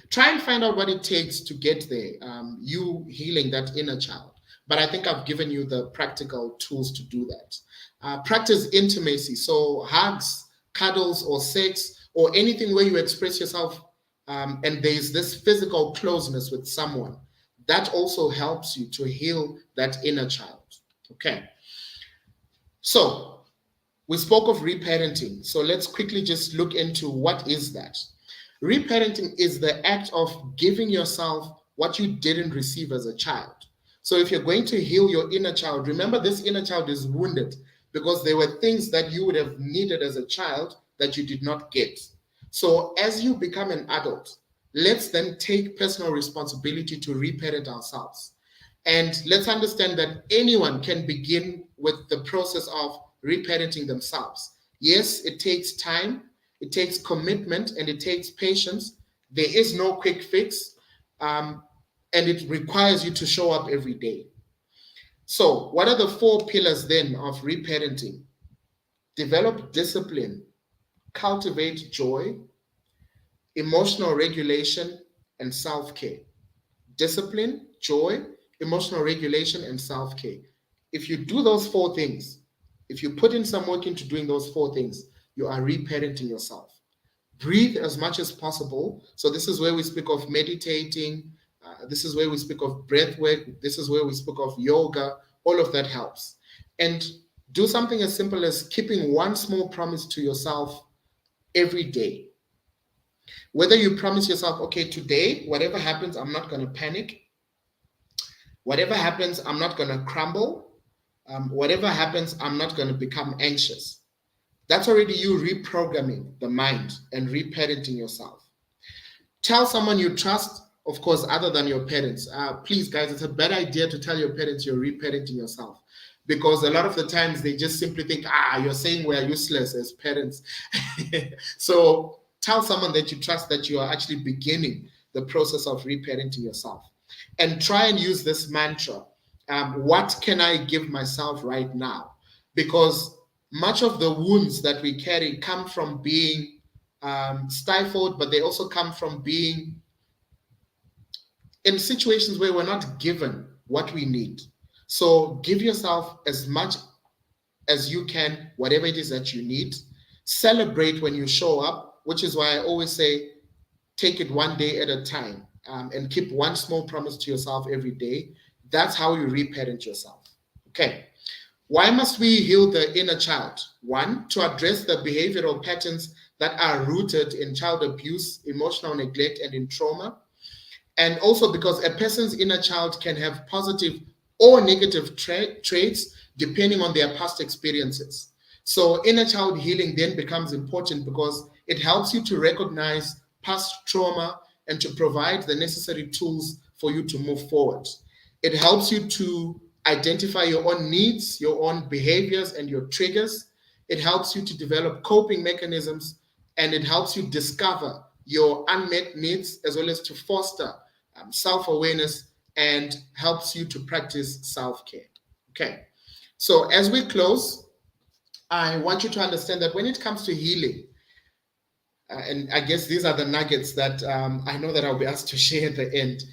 Try and find out what it takes to get there, you healing that inner child. But I think I've given you the practical tools to do that. Practice intimacy, so hugs, cuddles, or sex, or anything where you express yourself, and there's this physical closeness with someone. That also helps you to heal that inner child. Okay. So we spoke of reparenting. So let's quickly just look into what is that. Reparenting is the act of giving yourself what you didn't receive as a child. So if you're going to heal your inner child, remember this inner child is wounded because there were things that you would have needed as a child that you did not get. So as you become an adult, let's then take personal responsibility to reparent ourselves. And let's understand that anyone can begin with the process of reparenting themselves. Yes, it takes time, it takes commitment, and it takes patience. There is no quick fix, and it requires you to show up every day. So, what are the 4 pillars then of reparenting? Develop discipline, cultivate joy, emotional regulation, and self-care. Discipline, joy, emotional regulation, and self-care. If you do those 4 things, if you put in some work into doing those 4 things, you are reparenting yourself. Breathe as much as possible. So this is where we speak of meditating. This is where we speak of breath work. This is where we speak of yoga. All of that helps. And do something as simple as keeping one small promise to yourself every day. Whether you promise yourself, okay, today, whatever happens, I'm not going to panic. Whatever happens, I'm not going to crumble. Whatever happens, I'm not going to become anxious. That's already you reprogramming the mind and reparenting yourself. Tell someone you trust, of course, other than your parents. Please, guys, it's a bad idea to tell your parents you're reparenting yourself, because a lot of the times they just simply think, you're saying we're useless as parents. So tell someone that you trust that you are actually beginning the process of reparenting yourself. And try and use this mantra. What can I give myself right now? Because much of the wounds that we carry come from being stifled, but they also come from being in situations where we're not given what we need. So give yourself as much as you can, whatever it is that you need. Celebrate when you show up, which is why I always say, take it one day at a time, and keep one small promise to yourself every day. That's how you reparent yourself. Okay. Why must we heal the inner child? 1, to address the behavioral patterns that are rooted in child abuse, emotional neglect, and in trauma. And also because a person's inner child can have positive or negative traits depending on their past experiences. So inner child healing then becomes important because it helps you to recognize past trauma and to provide the necessary tools for you to move forward. It helps you to identify your own needs, your own behaviors, and your triggers. It helps you to develop coping mechanisms, and it helps you discover your unmet needs as well as to foster self-awareness, and helps you to practice self-care. Okay, so as we close, I want you to understand that when it comes to healing, and I guess these are the nuggets that I know that I'll be asked to share at the end.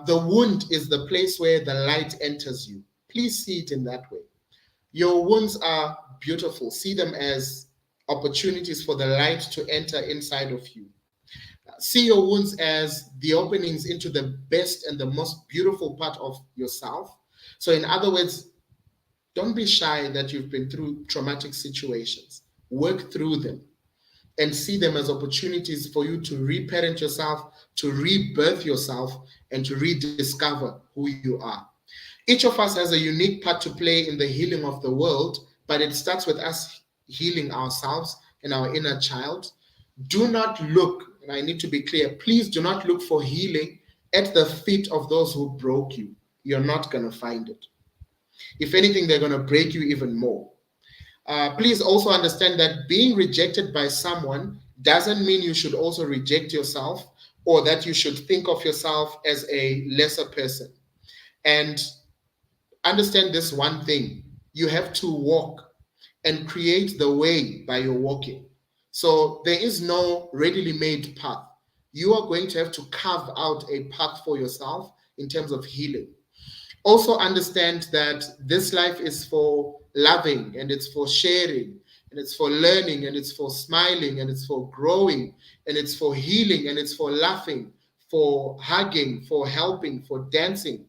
The wound is the place where the light enters you. Please see it in that way. Your wounds are beautiful. See them as opportunities for the light to enter inside of you. See your wounds as the openings into the best and the most beautiful part of yourself. So in other words, don't be shy that you've been through traumatic situations. Work through them and see them as opportunities for you to reparent yourself, to rebirth yourself, and to rediscover who you are. Each of us has a unique part to play in the healing of the world, but it starts with us healing ourselves and our inner child. Do not look, and I need to be clear, please do not look for healing at the feet of those who broke you. You're not going to find it. If anything, they're going to break you even more. Please also understand that being rejected by someone doesn't mean you should also reject yourself, or that you should think of yourself as a lesser person. And understand this one thing: you have to walk and create the way by your walking. So there is no readily made path. You are going to have to carve out a path for yourself in terms of healing. Also understand that this life is for loving, and it's for sharing, and it's for learning, and it's for smiling, and it's for growing, and it's for healing, and it's for laughing, for hugging, for helping, for dancing,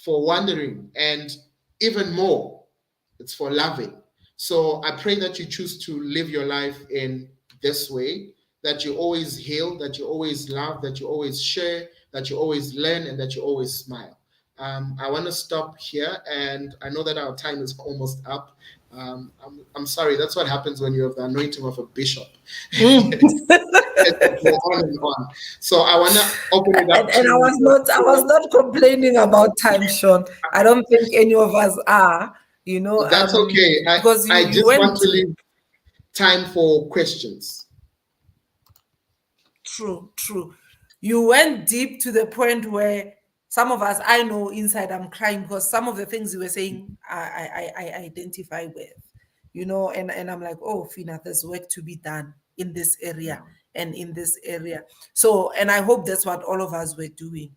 for wondering, and even more, it's for loving. So I pray that you choose to live your life in this way, that you always heal, that you always love, that you always share, that you always learn, and that you always smile. I want to stop here, and I know that our time is almost up. I'm sorry, that's what happens when you have the anointing of a bishop. Mm. Go on and on. So I want to open it up And I was not complaining about time, Sean. I don't think any of us are, that's okay. because I you just went want to deep. leave time for questions. True, true. You went deep to the point where some of us, I know inside I'm crying because some of the things you were saying, I identify with, and I'm like, oh, Fina, there's work to be done in this area Yeah. and in this area. So, and I hope that's what all of us were doing,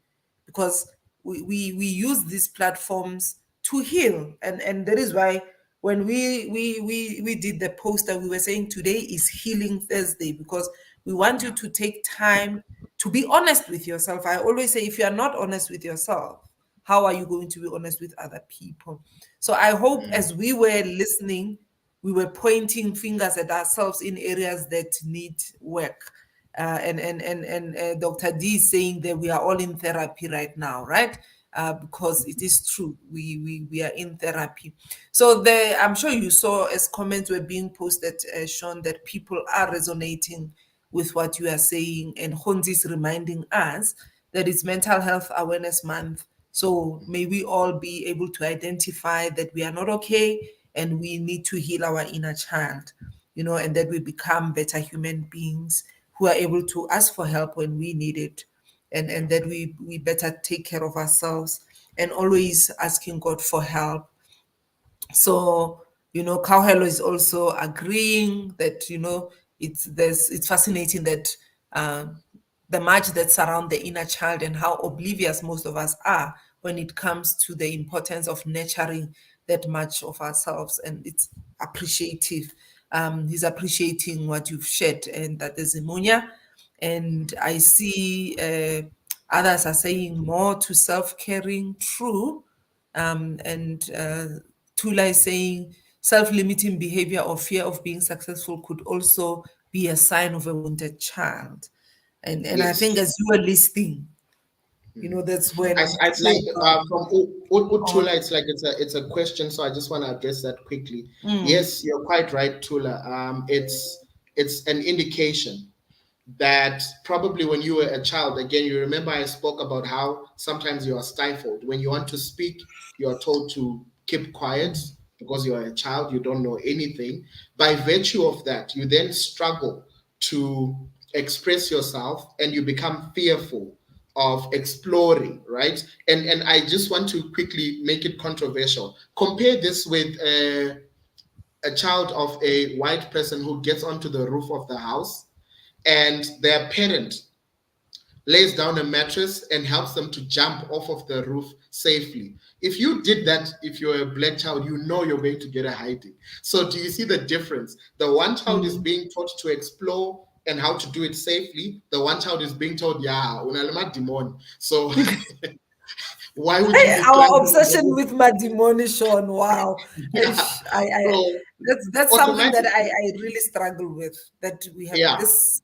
because we use these platforms to heal, and that is why when we did the poster, we were saying today is Healing Thursday, because we want you to take time to be honest with yourself. I always say, if you are not honest with yourself, how are you going to be honest with other people? So I hope Mm. as we were listening, we were pointing fingers at ourselves in areas that need work. And Dr. D is saying that we are all in therapy right now, right? Because it is true, we are in therapy. So I'm sure you saw as comments were being posted, Sean, that people are resonating with what you are saying, and Honzi is reminding us that it's Mental Health Awareness Month. So may we all be able to identify that we are not okay and we need to heal our inner child, and that we become better human beings who are able to ask for help when we need it, and that we better take care of ourselves and always asking God for help. So, Cowhell is also agreeing that, it's fascinating that the much that surround the inner child and how oblivious most of us are when it comes to the importance of nurturing that much of ourselves. And it's appreciative. He's appreciating what you've shared, and that is Zimunya. And I see others are saying more to self-caring, true. And Tula is saying self-limiting behavior or fear of being successful could also be a sign of a wounded child. And I think Yes. as you were listing, Mm. that's when I light see bulb from on. Utula, it's like it's a question, so I just want to address that quickly. Mm, Yes, you're quite right, Tula. It's an indication that probably when you were a child, again, you remember I spoke about how sometimes you are stifled. When you want to speak, you are told to keep quiet because you are a child, you don't know anything. By virtue of that, you then struggle to express yourself and you become fearful of exploring, right? And I just want to quickly make it controversial. Compare this with a child of a white person who gets onto the roof of the house and their parent lays down a mattress and helps them to jump off of the roof safely. If you did that, if you're a black child, you know you're going to get a hiding. So, do you see the difference? The one child is mm. being taught to explore and how to do it safely. The one child is being told, yeah, unalema demon. So, why would you Hey, be our climbing on the obsession roof? with mademonition, wow. Yeah. So, That's something that I automatically, really struggle with, that we have yeah, this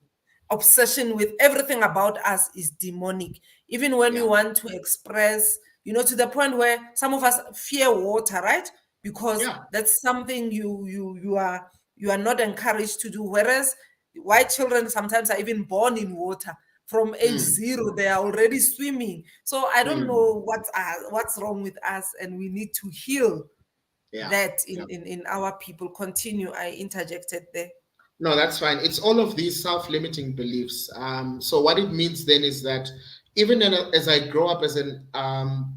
obsession with everything about us is demonic. Even when we yeah, want to express, to the point where some of us fear water, right? Because yeah. that's something you are not encouraged to do. Whereas white children sometimes are even born in water. From age Mm, 0, they are already swimming. So I don't mm, know what's wrong with us, and we need to heal yeah, that yeah. in our people. Continue. I interjected there. No, that's fine. It's all of these self-limiting beliefs. So what it means then is that even as I grow up as an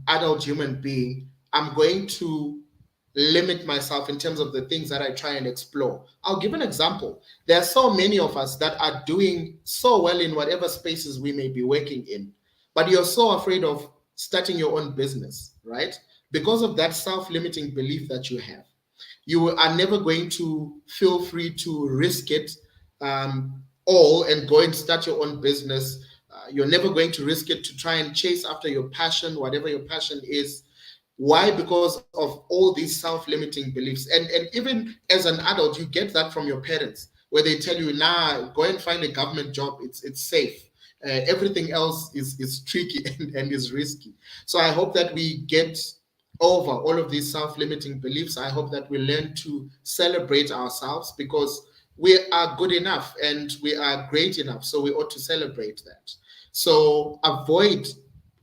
adult human being, I'm going to limit myself in terms of the things that I try and explore. I'll give an example. There are so many of us that are doing so well in whatever spaces we may be working in, but you're so afraid of starting your own business, right? Because of that self-limiting belief that you have. You are never going to feel free to risk it all and go and start your own business. You're never going to risk it to try and chase after your passion, whatever your passion is. Why? Because of all these self-limiting beliefs. And even as an adult, you get that from your parents, where they tell you, nah, go and find a government job. It's safe. Everything else is tricky and is risky. So I hope that we get over all of these self-limiting beliefs. I hope that we learn to celebrate ourselves, because we are good enough and we are great enough. So we ought to celebrate that. So avoid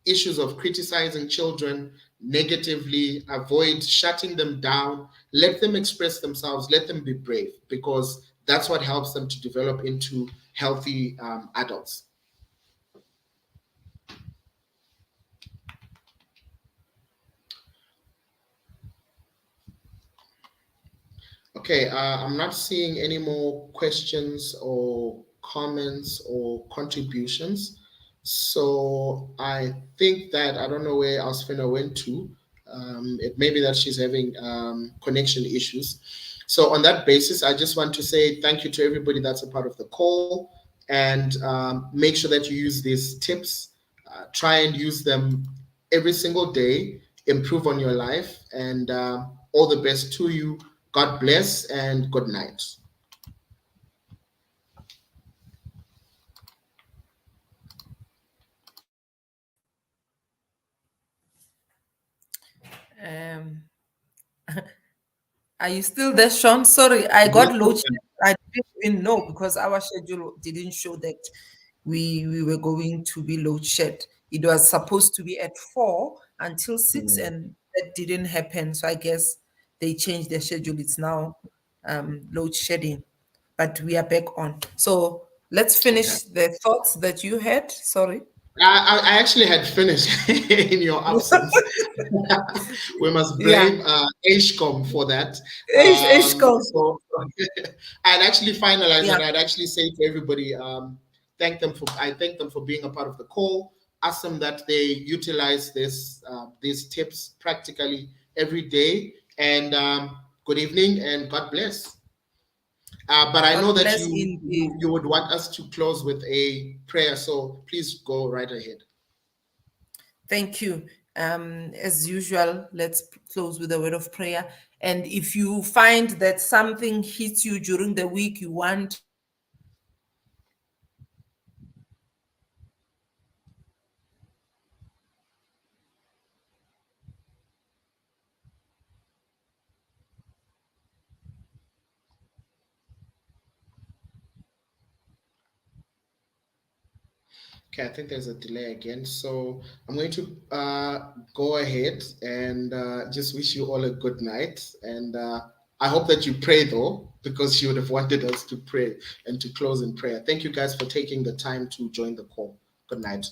issues of criticizing children negatively, avoid shutting them down, let them express themselves, let them be brave, because that's what helps them to develop into healthy adults. Okay, I'm not seeing any more questions or comments or contributions. So I think that I don't know where Asfina went to. It may be that she's having connection issues. So on that basis, I just want to say thank you to everybody that's a part of the call, and make sure that you use these tips. Try and use them every single day. Improve on your life, and all the best to you. God bless and good night. Um, are you still there, Sean? Sorry, I got load shed. I didn't even know because our schedule didn't show that we were going to be load shed. It was supposed to be at 4 until 6, Mm. and that didn't happen. So I guess they changed their schedule. It's now load shedding, but we are back on. So let's Okay. finish the thoughts that you had. Sorry. I actually had finished in your absence. We must Yeah. blame HCOM for that. Ish goes. So I'd actually finalize Yeah. that. I'd actually say to everybody, I thank them for being a part of the call. Ask them that they utilize these tips practically every day. And good evening and God bless. But I know God that bless you indeed. would want us to close with a prayer, so please go right ahead. Thank you. As usual, let's close with a word of prayer. And if you find that something hits you during the week, you want Okay, I think there's a delay again, so I'm going to go ahead and just wish you all a good night. And I hope that you pray though, because you would have wanted us to pray and to close in prayer. Thank you guys for taking the time to join the call. Good night.